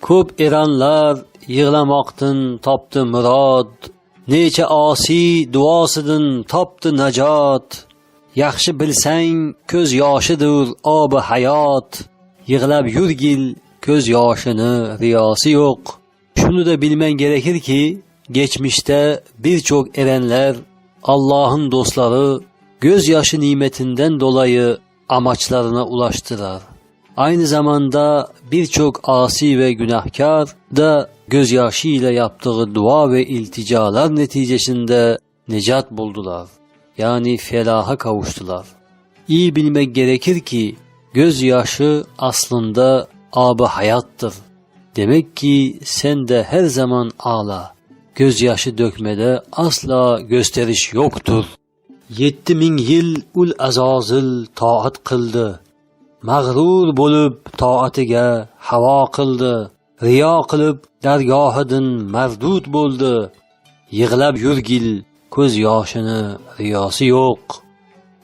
Ko'p eranlar yig'lamoqdan topdi murod, necha osi duosidan topdi najot. Yaxshi bilsang ko'z yoshidir obi hayot, yig'lab yurgil ko'z yoshini riyosi yo'q. Şunu da bilmen gerekir ki, geçmişte birçok erenler, Allah'ın dostları, gözyaşı nimetinden dolayı amaçlarına ulaştılar. Aynı zamanda birçok asi ve günahkar da gözyaşı ile yaptığı dua ve ilticalar neticesinde necat buldular. Yani felaha kavuştular. İyi bilmek gerekir ki gözyaşı aslında ab-ı hayattır. Demek ki sen de her zaman ağla. Gözyaşı dökmede asla gösteriş yoktur. 7000 yıl ul azazil taat kıldı. Mağrur bolup taatiga havo qildi. Riyo qilib dargohidan mardud bo'ldi. Yig'lab yurgil ko'z yoshini riyosi yo'q.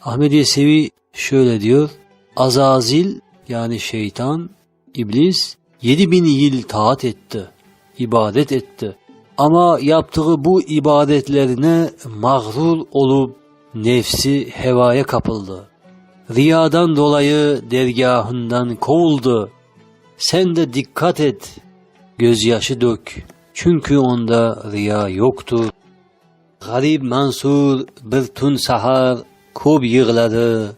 Ahmed Yesevi şöyle diyor. Azazil yani şeytan, iblis 7000 yıl taat etti, ibadet etti. Ama yaptığı bu ibadetlerine mağrur olup nefsi hevaya kapıldı. Riyadan dolayı dergahından kovuldu. Sen de dikkat et, gözyaşı dök. Çünkü onda riya yoktur. Garib Mansur bir tun sahar ko'p yig'ladi.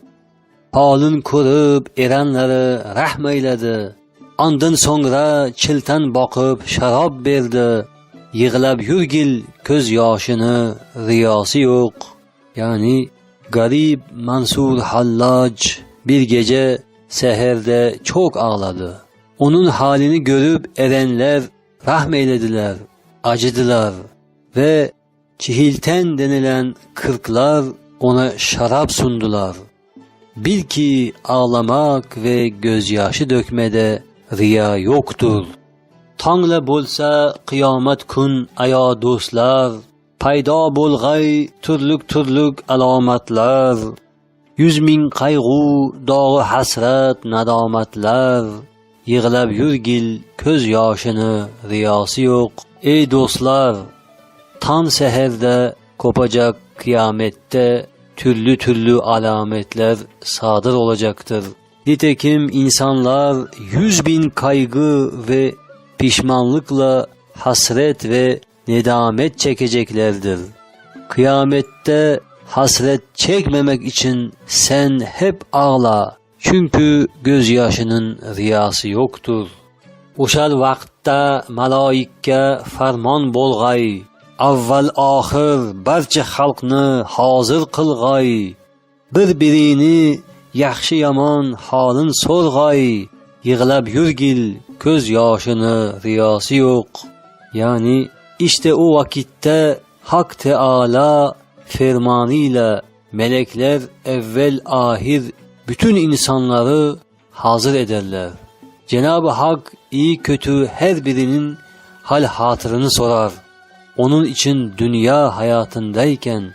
Holin ko'rib eranlari rahm eyladi. Ondan sonra chiltan boqib sharob berdi. Yig'lab yurgil ko'z yoshini riyosi yo'q. Yani Garib Mansur Hallaj bir gece seherde çok ağladı. Onun halini görüp erenler rahmeylediler, acıdılar ve çihilten denilen kırklar ona şarap sundular. Bil ki ağlamak ve gözyaşı dökmede riya yoktur. Tangla bolsa kıyamet kun aya dostlar, paydo bo'lg'ay turluk alomatlar. 100,000 qayg'u, dog'i hasrat, nadomatlar. Yig'lab yurgil ko'z yoshini riyosi yo'q. Ey do'stlar, tan seherda kopacak kıyamette türlü alametler sadır olacaktır. Nitekim insanlar 100,000 kaygı ve pişmanlıkla hasret ve nedamet çekeceklerdir. Kıyamette hasret çekmemek için sen hep ağla. Çünkü gözyaşının riyası yoktur. O'shal vaqtda maloikka farmon bo'lg'ay. Avval oxir barcha xalqni hozir qilg'ay. Bir-birini yaxshi yomon holin so'rg'ay. Yig'lab yurgil ko'z yoshini riyosi yo'q. Yani işte o vakitte Hak Teala fermanıyla melekler evvel ahir bütün insanları hazır ederler. Cenab-ı Hak iyi kötü her birinin hal hatırını sorar. Onun için dünya hayatındayken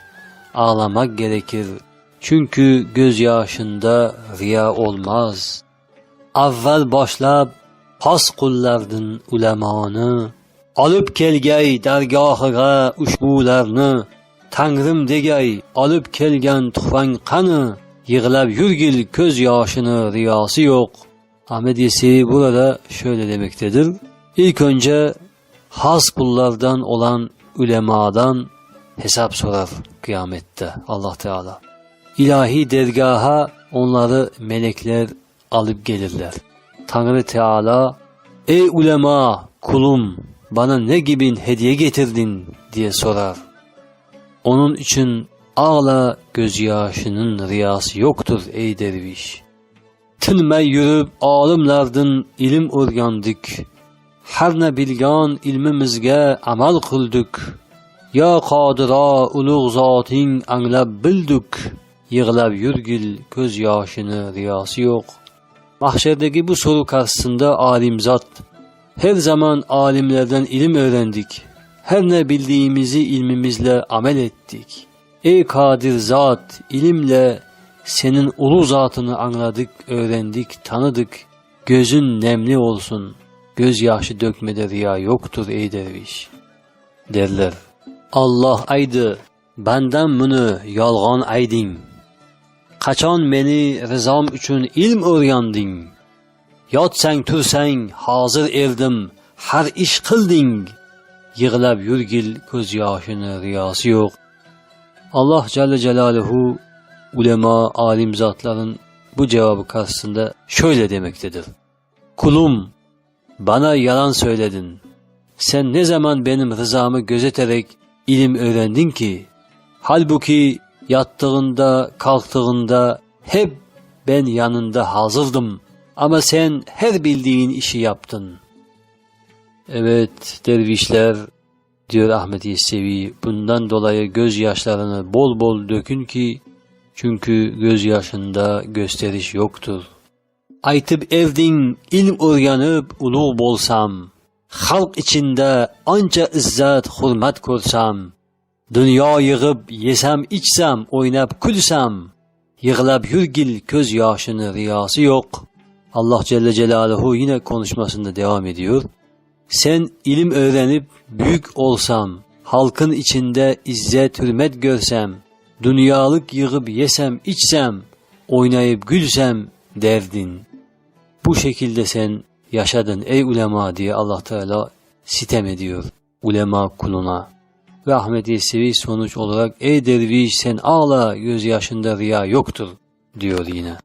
ağlamak gerekir. Çünkü gözyaşında riya olmaz. Avval boshlab xos qullardan ulamoni, olib kelgay dargohiga ushbularni. Tangrim degay olib kelgan tuhfang qani, yig'lab yurgil ko'z yoshini riyosi yo'q. Ahmed Yesevi burada şöyle demektedir. İlk önce has kullardan olan ulemadan hesap sorar kıyamette Allah Teala. İlahi dergaha onları melekler alıp gelirler. Tanrı Teala, ey ulema kulum bana ne gibi hediye getirdin diye sorar. Onun için ağla gözyaşının riyası yoktur ey derviş. Tinmay yürüp alimlardan ilim o'rgandik. Har ne bilgan ilmimizga amal qildik. Ya Qodira ulug' zoting anglab bildik. Yig'lab yurgil ko'z yoshini riyosi yo'q. Mahşerdeki bu soru karşısında alimzat, her zaman alimlerden ilim öğrendik. Her ne bildiğimizi ilmimizle amel ettik. Ey kadir zat, ilimle senin ulu zatını anladık, öğrendik, tanıdık. Gözün nemli olsun. gözyaşı dökmede riya yoktur ey derviş. Derler. Allah aydı, benden bunu yalgan ayding. Qachon meni rizom uchun ilm o'rganding. Yotsang tursang hozir erdim, har ish qilding. Yig'lab yurgil ko'z yoshini riyosi yo'q. Allah Celle Celaluhu ulema, alim zatların bu cevabı karşısında şöyle demektedir. Kulum, bana yalan söyledin. Sen ne zaman benim rızamı gözeterek ilim öğrendin ki? Halbuki yattığında, kalktığında hep ben yanında hazırdım. Ama sen her bildiğin işi yaptın. Evet dervişler, diyor Ahmet Yesevi, bundan dolayı gözyaşlarını bol bol dökün ki, çünkü gözyaşında gösteriş yoktur. Aytıp evding ilm o'rganib ulug' bo'lsam, xalq içinde ancha izzat hurmat ko'rsam, dunyo yig'ib yesam ichsam o'ynab kulsam, yig'lab yurgil ko'z yoshini riyosi yok. Allah Celle Celaluhu yine konuşmasında devam ediyor. Sen ilim öğrenip büyük olsam, halkın içinde izzet hürmet görsem, dünyalık yığıp yesem içsem, oynayıp gülsem derdin. Bu şekilde sen yaşadın ey ulema diye Allah Teala sitem ediyor ulema kuluna. Ve Ahmet Yesevi sonuç olarak ey derviş sen ağla gözyaşında riya yoktur diyor yine.